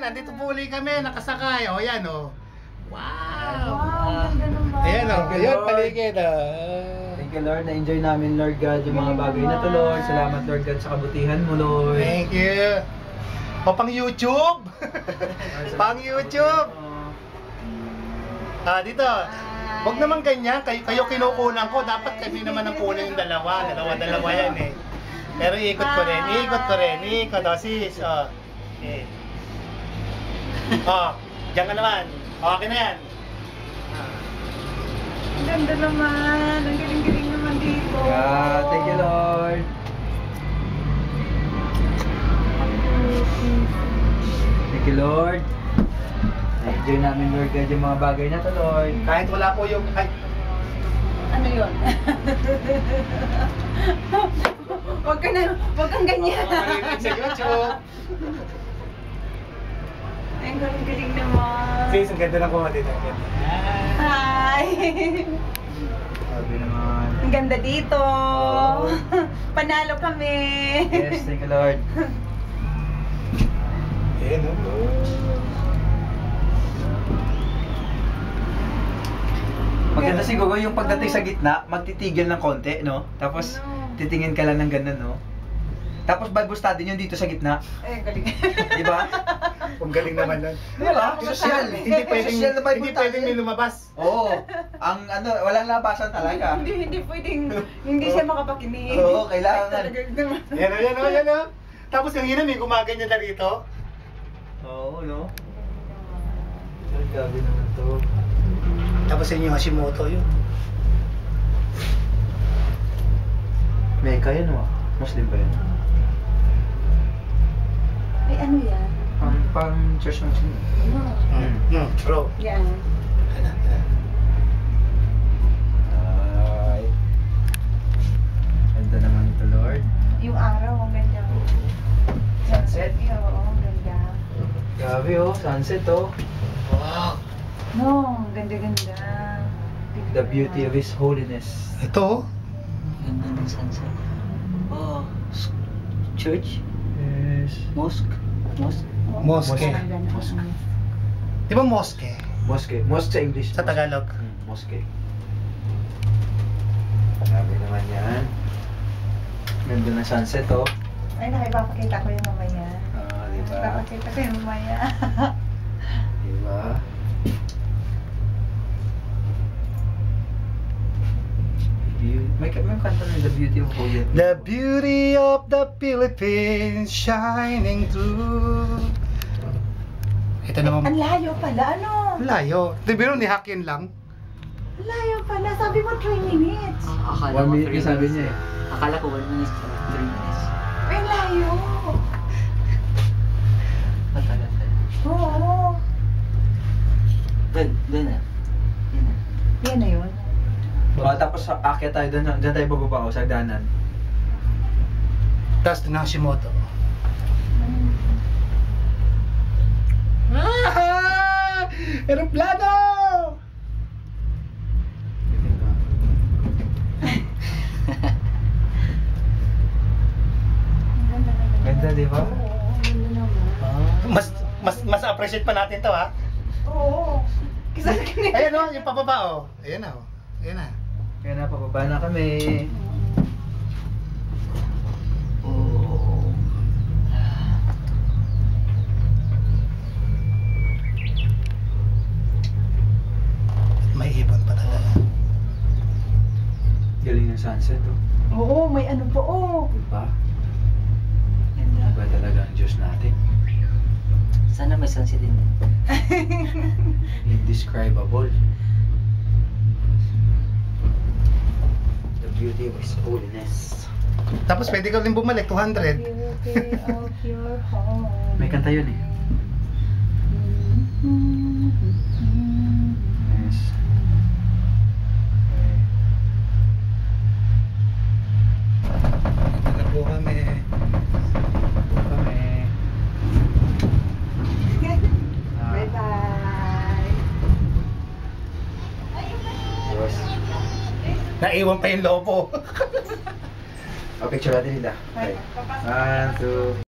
andito po uli kami, nakasakay. O, yan o. Wow! Wow, ganda naman. Ayan o, ayun, paligid o. Thank you, Lord. Na-enjoy namin, Lord God, yung mga bagay na to, Lord. Salamat, Lord God, sa kabutihan mo, Lord. Thank you. O, pang YouTube. Pang YouTube. Dito. Wag naman ganyan, kayo kinukunan ko. Dapat kami naman ang kunan yung dalawa. Dalawa yan eh. Pero ikot ko rin. Ikot o, sis. O. Okay. O, dyan ka naman. Okay na yan. Ang ganda naman. Ang galing-galing naman dito. Yeah, thank you, Lord. Thank you, Lord. Na-enjoy namin, Lord God, yung mga bagay na to, Lord. Kahit wala po yung... Ay, Ano yun? Huwag kang ganyan. makakarinig sa YouTube. Ay, ang galing-galing naman. Sis, ang ganda ng kuha dito. Hi! Sabi naman. Ang ganda dito. Panalo kami. Yes, thank you, Lord. Ayan o. Maganda siguro yung pagdating sa gitna, magtitigil ng konti, no? Tapos, titingin ka lang ng ganun, no? Tapos, Bible study nyo dito sa gitna. Ay, ang galing. Di ba? Ang galing naman nun. Di ba? Sosyal. Hindi pwedeng, Sosyal na Bible hindi study. pwedeng may lumabas. Oo. Ang ano, walang labasan talaga. Hindi pwedeng, hindi siya makapakinig. Oo, kailangan. Ay, talaga naman. Yan o. Tapos yung hina, may gumaganyan na rito. Oo, no? Ang gabi naman to. Tapos yun yung Hashimoto yun. Mecca yan, oh. Muslim ba yan? Ay, ano yan? Pang church ng Muslim. Bro. Yan. Ay. Ganda naman ito, Lord. Yung araw, ang ganda. Sunset? Oo, ang ganda. Grabe, oh. Sunset, oh. Wow. No, ang ganda-ganda. The beauty of His holiness. Ito. Ganda ng sunset. Oh, church? Yes. Mosque? Mosque? Mosque. Ang ganda. Mosque. Di ba mosque? Mosque. Mosque sa English. Sa Tagalog. Mosque. Grabe naman yan. Ganda ng sunset, oh. Ay, nakipapakita ko yung mamaya. Diba? Nakipapakita ko yung mamaya. Diba? May kanta na The Beauty of Holiness. The beauty of the Philippines shining through. Ito naman. Ang layo pala, ano? Layo. Di biro ni Hakin lang. Ang layo pala, sabi mo 3 minutes. Akala 1 ko minute 3 yung sabi minutes. niya eh. Akala ko 1 minute, 3 minutes. Ay, layo. Matagal tayo. Oo. Doon na. Yun na. Yan na yun. Tapos aakyat tayo doon, dyan tayo bababa o sa danan. Tapos ito na Hashimoto. Aeroplano! Ang ganda na ganda. Ganda, di ba? Oo, ang ganda naman. Mas appreciate pa natin to ha. Oo. Kasi Ayan o, yung pababa o. Ayan na o. Ayan na. Kaya na, pababa na kami. Oh. May ibon pa talaga. Galing ng sunset, oh. Oo, may ano po, oh. Diba? Ganda. Iba talaga ang Diyos natin. Sana may sunset din. Indescribable. The beauty of His holiness. Tapos pwede ka rin bumalik, 200. Beauty of your home. May kanta yun eh. Yes. Ito na po kami. Bye-bye. Diyos. Naiwan pa yung lobo. O, picture natin nila. Okay. 1, 2.